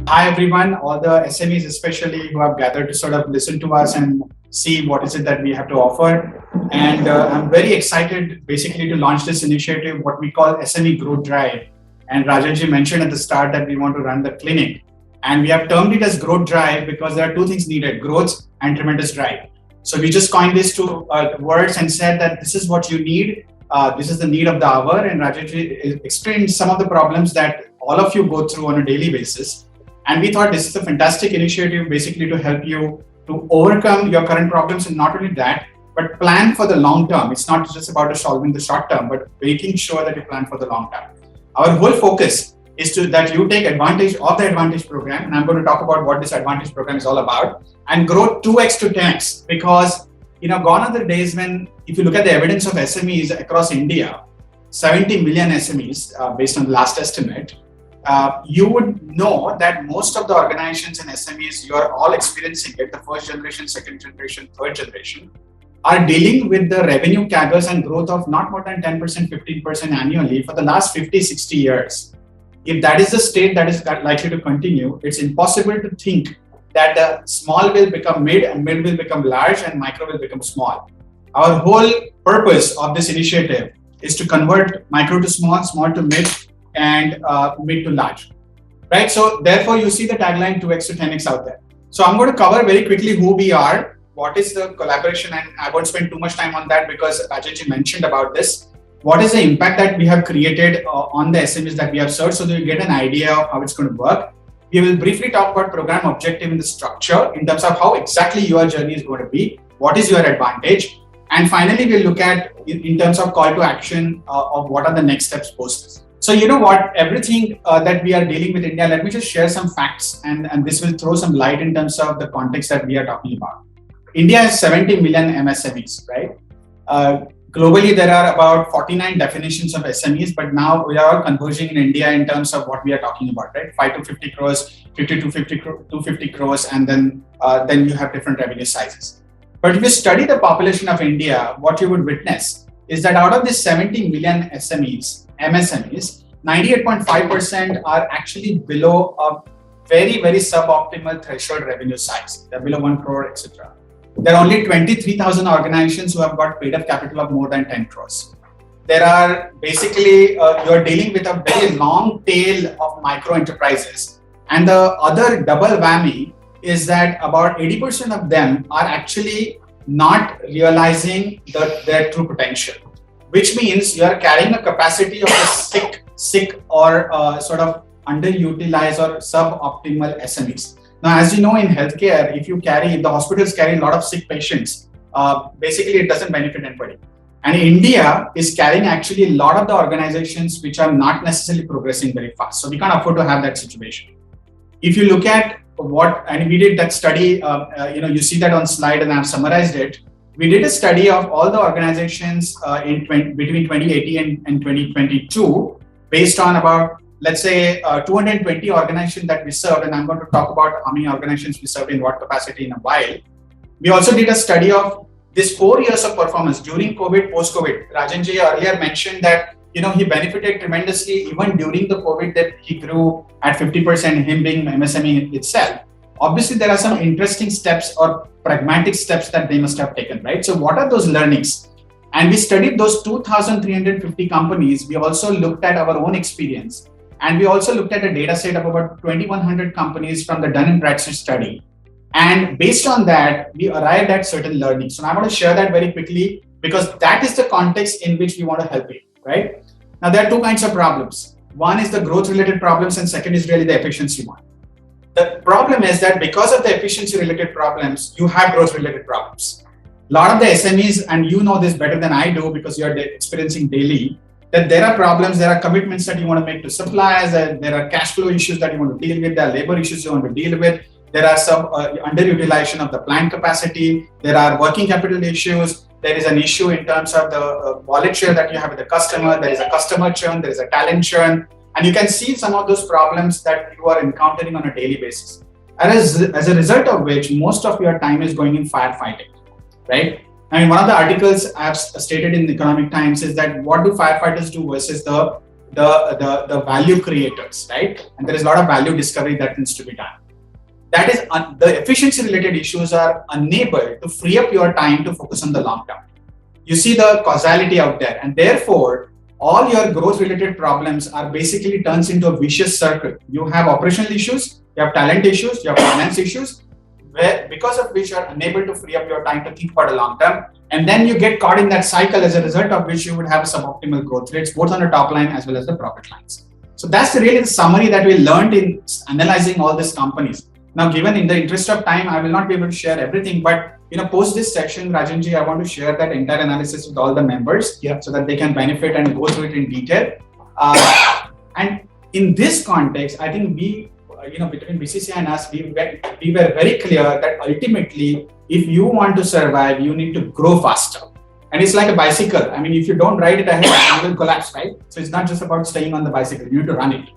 Hi everyone, all the SMEs especially who have gathered to sort of listen to us and see what is it that we have to offer. And I'm very excited basically to launch this initiative, what we call SME Growth Drive. And Rajan mentioned at the start that we want to run the clinic. And we have termed it as Growth Drive because there are two things needed, growth and tremendous drive. So we just coined these two words and said that this is what you need. This is the need of the hour. And Raje explained some of the problems that all of you go through on a daily basis. And we thought this is a fantastic initiative basically to help you to overcome your current problems, and not only that, but plan for the long term. It's not just about solving the short term, but making sure that you plan for the long term. Our whole focus is that you take advantage of the Advantage program, and I'm going to talk about what this Advantage program is all about, and grow 2x to 10x, because gone are the days when, if you look at the evidence of SMEs across India, 70 million SMEs based on the last estimate, you would know that most of the organizations and SMEs, you are all experiencing it, the first generation, second generation, third generation, are dealing with the revenue CAGRs and growth of not more than 10%, 15% annually for the last 50, 60 years. If that is the state that is likely to continue, it's impossible to think that the small will become mid and mid will become large and micro will become small. Our whole purpose of this initiative is to convert micro to small, small to mid, and mid to large, right? So therefore you see the tagline 2x to 10x out there. So I'm going to cover very quickly who we are, what is the collaboration, and I won't spend too much time on that because Raje mentioned about this. What is the impact that we have created on the SMEs that we have served, so that you get an idea of how it's going to work. We will briefly talk about program objective and the structure in terms of how exactly your journey is going to be, what is your advantage, and finally we'll look at in terms of call to action of what are the next steps post this. So you know what, everything that we are dealing with India, let me just share some facts, and this will throw some light in terms of the context that we are talking about. India has 70 million MSMEs, right? Globally, there are about 49 definitions of SMEs, but now we are all converging in India in terms of what we are talking about, right? 5 to 50 crores, 50 to 250 crores, and then you have different revenue sizes. But if you study the population of India, what you would witness is that out of these 70 million SMEs, MSMEs, 98.5% are actually below a very, very suboptimal threshold revenue size. They're below 1 crore, etc. There are only 23,000 organizations who have got paid up capital of more than 10 crores. There are basically, you're dealing with a very long tail of micro enterprises. And the other double whammy is that about 80% of them are actually not realizing their true potential, which means you are carrying a capacity of a sick or sort of underutilized or suboptimal SMEs. Now, as you know, in healthcare, if the hospitals carry a lot of sick patients, basically it doesn't benefit anybody. And India is carrying actually a lot of the organizations which are not necessarily progressing very fast. So we can't afford to have that situation. If you look at and we did that study, you see that on slide and I've summarized it. We did a study of all the organizations between 2018 and 2022 based on about, let's say, 220 organizations that we served, and I'm going to talk about how many organizations we served in what capacity in a while. We also did a study of this 4 years of performance during COVID, post-COVID. Rajan earlier mentioned that he benefited tremendously even during the COVID, that he grew at 50%, him being MSME itself. Obviously, there are some interesting steps or pragmatic steps that they must have taken, right? So what are those learnings? And we studied those 2,350 companies. We also looked at our own experience. And we also looked at a data set of about 2,100 companies from the Dun & Bradstreet study. And based on that, we arrived at certain learnings. So I want to share that very quickly because that is the context in which we want to help you, right? Now, there are two kinds of problems. One is the growth-related problems, and second is really the efficiency one. The problem is that because of the efficiency-related problems, you have growth-related problems. A lot of the SMEs, and you know this better than I do because you're experiencing daily, that there are problems, there are commitments that you want to make to suppliers, there are cash flow issues that you want to deal with, there are labor issues you want to deal with, there are some underutilization of the plant capacity, there are working capital issues, there is an issue in terms of the wallet share that you have with the customer, there is a customer churn, there is a talent churn, and you can see some of those problems that you are encountering on a daily basis. And as a result of which, most of your time is going in firefighting, right? I mean, one of the articles I've stated in the Economic Times is that what do firefighters do versus the the value creators, right? And there is a lot of value discovery that needs to be done. That is, the efficiency related issues are unable to free up your time to focus on the long term. You see the causality out there, and therefore all your growth related problems are basically turns into a vicious circle. You have operational issues, you have talent issues, you have finance issues, where because of which you are unable to free up your time to think about the long term. And then you get caught in that cycle, as a result of which you would have suboptimal growth rates, both on the top line as well as the profit lines. So that's really the summary that we learned in analyzing all these companies. Now, given in the interest of time, I will not be able to share everything, but post this section, Rajanji, I want to share that entire analysis with all the members, so that they can benefit and go through it in detail. And in this context, I think we, between BCCI and us, we were very clear that ultimately, if you want to survive, you need to grow faster. And it's like a bicycle. I mean, if you don't ride it ahead, you will collapse, right? So it's not just about staying on the bicycle, you need to run it.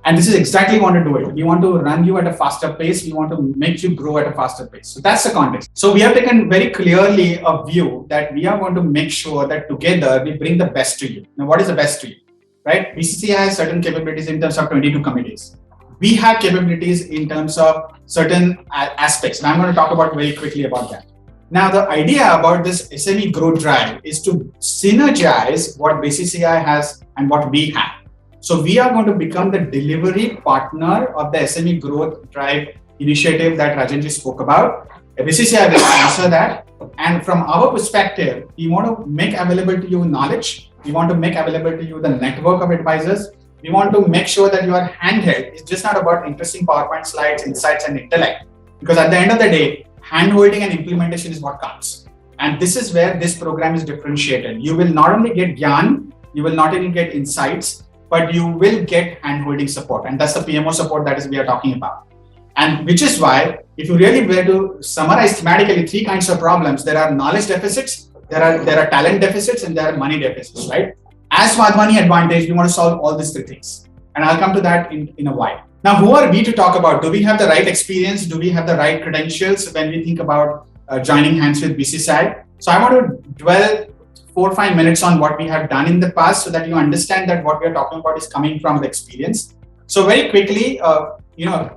And this is exactly what we want to do it. We want to run you at a faster pace. We want to make you grow at a faster pace. So that's the context. So we have taken very clearly a view that we are going to make sure that together we bring the best to you. Now, what is the best to you, right? BCCI has certain capabilities in terms of 22 committees. We have capabilities in terms of certain aspects. And I'm going to talk about very quickly about that. Now, the idea about this SME Growth Drive is to synergize what BCCI has and what we have. So we are going to become the delivery partner of the SME Growth Drive initiative that Rajan spoke about. BCCI will sponsor that. And from our perspective, we want to make available to you knowledge. We want to make available to you the network of advisors. We want to make sure that you are handheld. It's just not about interesting PowerPoint slides, insights, and intellect. Because at the end of the day, handholding and implementation is what counts. And this is where this program is differentiated. You will not only get Gyan, you will not only get insights, but you will get handholding support. And that's the PMO support that we are talking about. And which is why, if you really were to summarize thematically 3 kinds of problems, there are knowledge deficits, there are talent deficits, and there are money deficits, right? As Wadhwani Advantage, we want to solve all these 3 things. And I'll come to that in a while. Now, who are we to talk about? Do we have the right experience? Do we have the right credentials when we think about joining hands with BCCI? So I want to dwell 4 or 5 minutes on what we have done in the past so that you understand that what we are talking about is coming from the experience. So very quickly,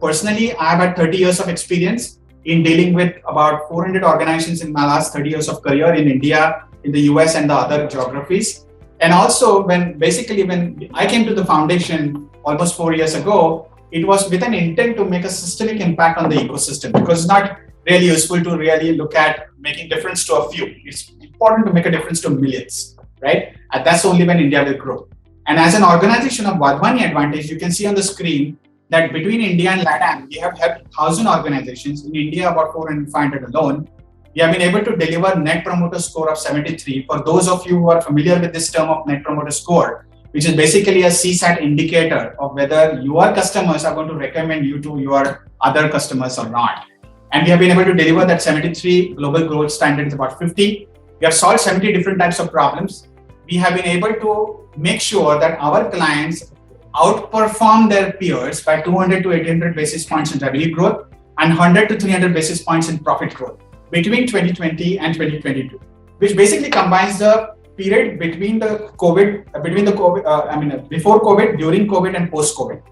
personally, I have had 30 years of experience in dealing with about 400 organizations in my last 30 years of career in India, in the US and the other geographies. And also when I came to the foundation almost 4 years ago, it was with an intent to make a systemic impact on the ecosystem, because it's not really useful to really look at making difference to a few. It's important to make a difference to millions, right? And that's only when India will grow. And as an organization of Wadhwani Advantage, you can see on the screen that between India and LATAM, we have helped 1,000 organizations. In India, about 400, 500 alone. We have been able to deliver net promoter score of 73. For those of you who are familiar with this term of net promoter score, which is basically a CSAT indicator of whether your customers are going to recommend you to your other customers or not. And we have been able to deliver that 73. Global growth standard is about 50. We have solved 70 different types of problems. We have been able to make sure that our clients outperform their peers by 200 to 800 basis points in revenue growth and 100 to 300 basis points in profit growth between 2020 and 2022, which basically combines the period before COVID, during COVID, and post-COVID,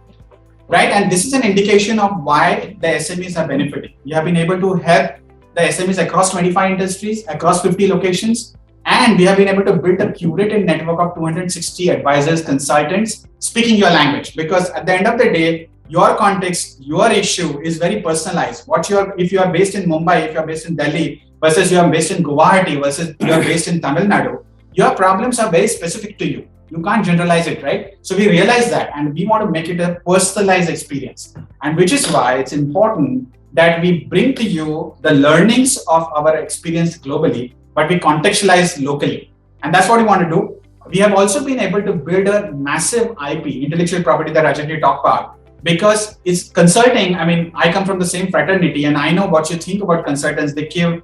right? And this is an indication of why the SMEs are benefiting. We have been able to help the SMEs across 25 industries, across 50 locations, and we have been able to build a curated network of 260 advisors, consultants, speaking your language. Because at the end of the day, your context, your issue is very personalized. If you are based in Mumbai, if you are based in Delhi, versus you are based in Guwahati, versus you are based in Tamil Nadu, your problems are very specific to you. You can't generalize it, right? So we realize that, and we want to make it a personalized experience. And which is why it's important that we bring to you the learnings of our experience globally, but we contextualize locally. And that's what we want to do. We have also been able to build a massive IP, intellectual property, that Rajan talked about, because it's consulting. I mean, I come from the same fraternity and I know what you think about consultants. They give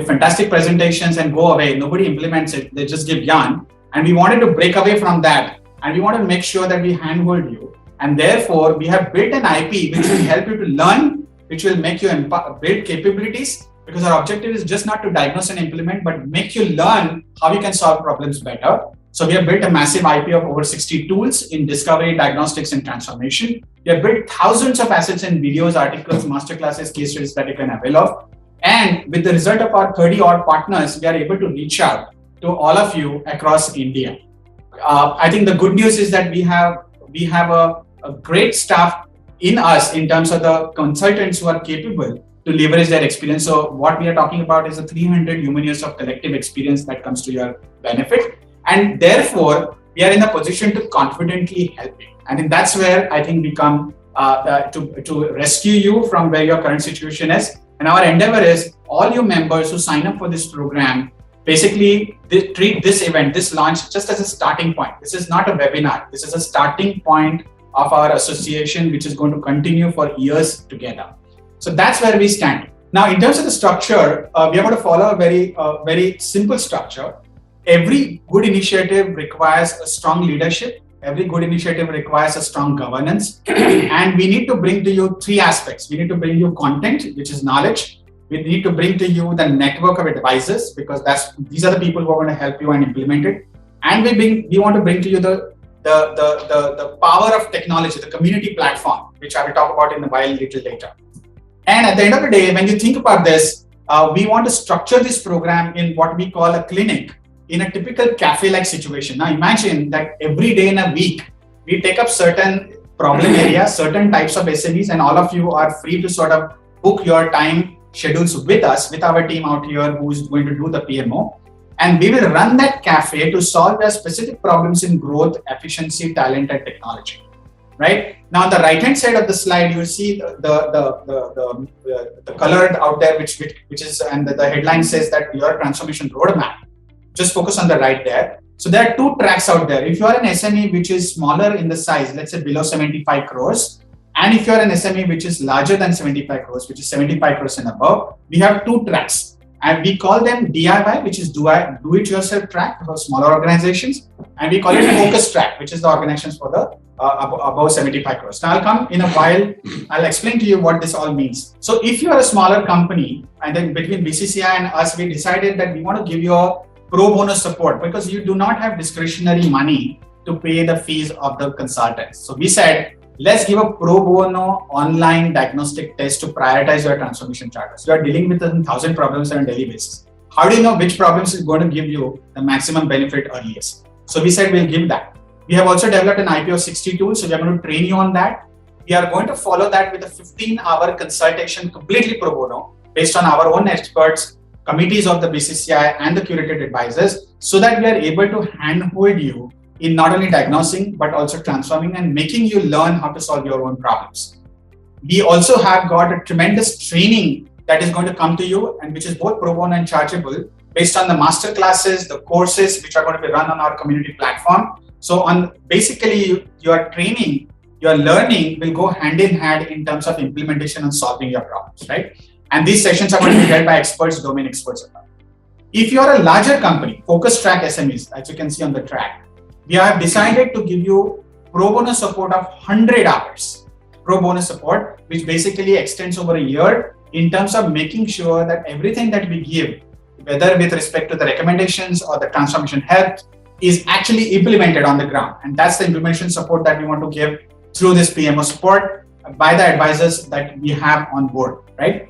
fantastic presentations and go away. Nobody implements it. They just give yarn. And we wanted to break away from that. And we want to make sure that we handhold you. And therefore, we have built an IP which will help you to learn, which will make you build capabilities, because our objective is just not to diagnose and implement, but make you learn how you can solve problems better. So we have built a massive IP of over 60 tools in discovery, diagnostics, and transformation. We have built thousands of assets in videos, articles, masterclasses, case studies that you can avail of. And with the result of our 30 odd partners, we are able to reach out to all of you across India. I think the good news is that we have a great staff in us in terms of the consultants who are capable to leverage their experience. So what we are talking about is the 300 human years of collective experience that comes to your benefit. And therefore, we are in a position to confidently help you. And that's where I think we come to rescue you from where your current situation is. And our endeavor is all you members who sign up for this program, basically treat this event, this launch, just as a starting point. This is not a webinar. This is a starting point of our association, which is going to continue for years together. So that's where we stand. Now, in terms of the structure, we are going to follow a very simple structure. Every good initiative requires a strong leadership. Every good initiative requires a strong governance. And we need to bring to you three aspects. We need to bring you content, which is knowledge. We need to bring to you the network of advisors, because these are the people who are going to help you and implement it. And we want to bring to you the power of technology, the community platform, which I will talk about in a while, little later. And at the end of the day, when you think about this, we want to structure this program in what we call a clinic, in a typical cafe-like situation. Now imagine that every day in a week, we take up certain problem areas, certain types of SMEs, and all of you are free to sort of book your time schedules with us, with our team out here who is going to do the PMO. And we will run that cafe to solve your specific problems in growth, efficiency, talent, and technology. Right? Now on the right-hand side of the slide, you will see the colored out there, which is, and the headline says that your transformation roadmap. Just focus on the right there. So there are two tracks out there. If you are an SME which is smaller in the size, let's say below 75 crores, and if you are an SME which is larger than 75 crores, which is 75 crores and above, we have two tracks. And we call them DIY, which is do it yourself track for smaller organizations. And we call it focus track, which is the organizations for the above 75 crores. Now I'll come in a while. I'll explain to you what this all means. So if you are a smaller company, and then between BCCI and us, we decided that we want to give you a pro bono support, because you do not have discretionary money to pay the fees of the consultants. So we said, let's give a pro bono online diagnostic test to prioritize your transformation charters. You are dealing with 1,000 problems on a daily basis. How do you know which problems is going to give you the maximum benefit earliest? So we said we'll give that. We have also developed an IP of 60 tools, so we are going to train you on that. We are going to follow that with a 15-hour consultation completely pro bono based on our own experts, committees of the BCCI and the curated advisors, so that we are able to handhold you in not only diagnosing, but also transforming and making you learn how to solve your own problems. We also have got a tremendous training that is going to come to you, and which is both pro bono and chargeable, based on the master classes, the courses, which are going to be run on our community platform. So on basically your training, your learning will go hand in hand in terms of implementation and solving your problems, right? And these sessions are going to be held by experts, domain experts. If you are a larger company, focus track SMEs, as you can see on the track, we have decided to give you pro bono support of 100 hours. Pro bono support, which basically extends over a year in terms of making sure that everything that we give, whether with respect to the recommendations or the transformation help, is actually implemented on the ground. And that's the implementation support that we want to give through this PMO support by the advisors that we have on board, right?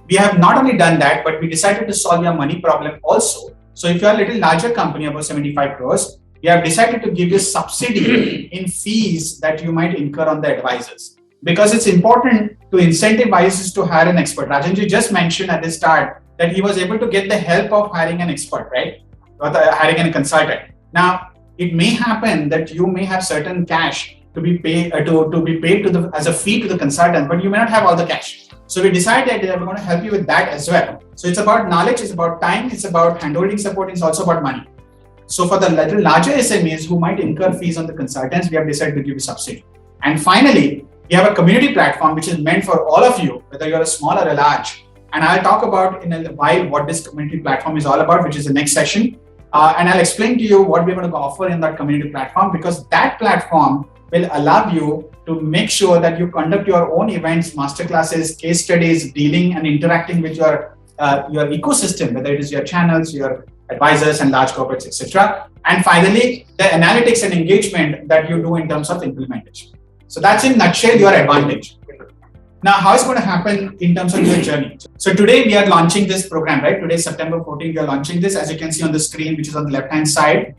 We have not only done that, but we decided to solve your money problem also. So if you're a little larger company, about 75 crores, we have decided to give you subsidy in fees that you might incur on the advisors. Because it's important to incentivize us to hire an expert. Rajan ji just mentioned at the start that he was able to get the help of hiring an expert, right? Or hiring a consultant. Now, it may happen that you may have certain cash to be paid as a fee to the consultant, but you may not have all the cash. So we decided that we're going to help you with that as well. So it's about knowledge, it's about time, it's about handholding support, it's also about money. So for the little larger SMEs who might incur fees on the consultants, we have decided to give you subsidy. And finally, we have a community platform which is meant for all of you, whether you're a small or a large. And I'll talk about in a while what this community platform is all about, which is the next session. And I'll explain to you what we're going to offer in that community platform, because that platform will allow you to make sure that you conduct your own events, masterclasses, case studies, dealing and interacting with your ecosystem, whether it is your channels, your advisors and large corporates, etc. And finally, the analytics and engagement that you do in terms of implementation. So that's in nutshell your advantage. Now, how is going to happen in terms of your journey? So today we are launching this program, right? Today, September 14th, we are launching this. As you can see on the screen, which is on the left-hand side,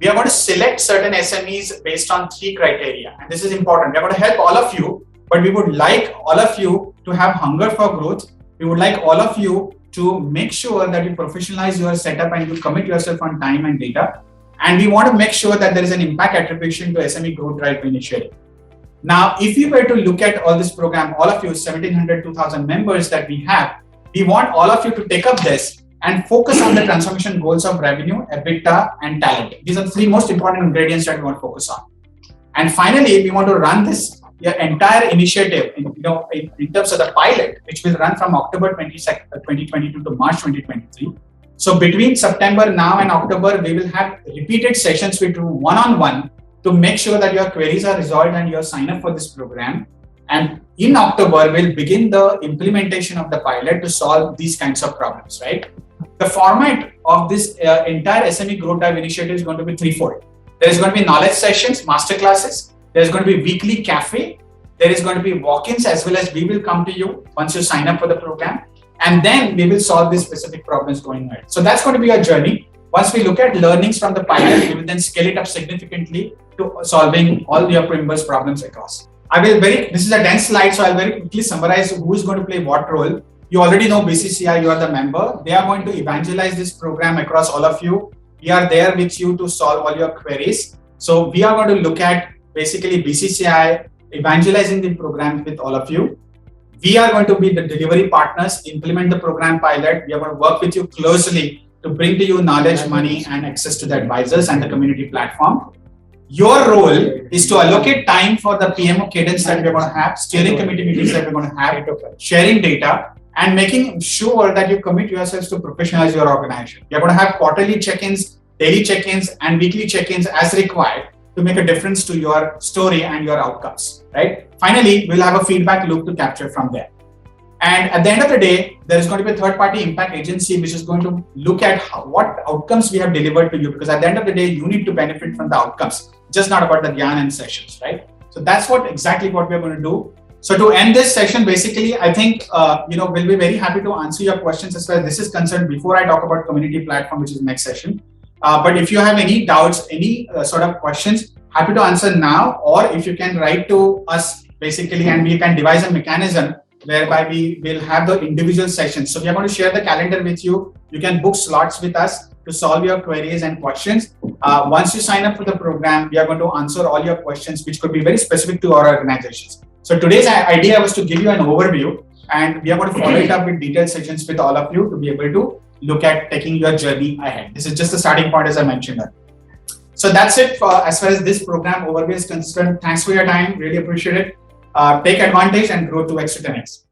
we are going to select certain SMEs based on 3 criteria. And this is important. We are going to help all of you, but we would like all of you to have hunger for growth. We would like all of you to make sure that you professionalize your setup and you commit yourself on time and data. And we want to make sure that there is an impact attribution to SME Growth Drive initiative. Now, if you were to look at all this program, all of you, 1,700, 2,000 members that we have, we want all of you to take up this and focus on the transformation goals of revenue, EBITDA, and talent. These are the 3 most important ingredients that we want to focus on. And finally, we want to run this entire initiative in terms of the pilot, which will run from October 2022 to March 2023. So between September now and October, we will have repeated sessions with you one-on-one to make sure that your queries are resolved and you sign up for this program. And in October, we'll begin the implementation of the pilot to solve these kinds of problems, right? The format of this entire SME Growth Drive initiative is going to be threefold. There is going to be knowledge sessions, masterclasses. There is going to be weekly cafe. There is going to be walk-ins, as well as we will come to you once you sign up for the program. And then we will solve these specific problems going ahead. So that's going to be our journey. Once we look at learnings from the pilot, we will then scale it up significantly to solving all your members' problems across. This is a dense slide, so I'll very quickly summarize who is going to play what role. You already know BCCI, you are the member. They are going to evangelize this program across all of you. We are there with you to solve all your queries. So we are going to look at basically BCCI evangelizing the program with all of you. We are going to be the delivery partners, implement the program pilot. We are going to work with you closely to bring to you knowledge, money, and access to the advisors and the community platform. Your role is to allocate time for the PMO cadence that we're going to have, steering committee meetings that we're going to have, sharing data, and making sure that you commit yourselves to professionalize your organization. You're going to have quarterly check-ins, daily check-ins, and weekly check-ins as required to make a difference to your story and your outcomes, right? Finally, we'll have a feedback loop to capture from there. And at the end of the day, there is going to be a third-party impact agency which is going to look at what outcomes we have delivered to you, because at the end of the day, you need to benefit from the outcomes, just not about the Gyan and sessions, right? So that's exactly what we're going to do. So to end this session, basically, I think we'll be very happy to answer your questions as far as this is concerned before I talk about community platform, which is the next session. But if you have any doubts, any sort of questions, happy to answer now, or if you can write to us basically, and we can devise a mechanism whereby we will have the individual sessions. So we are going to share the calendar with you. You can book slots with us to solve your queries and questions. Once you sign up for the program, we are going to answer all your questions, which could be very specific to our organizations. So today's idea was to give you an overview, and we are going to follow it up with detailed sessions with all of you to be able to look at taking your journey ahead. This is just the starting point, as I mentioned earlier. So that's it for as far as this program overview is concerned. Thanks for your time. Really appreciate it. Take advantage and grow 2x to 10x.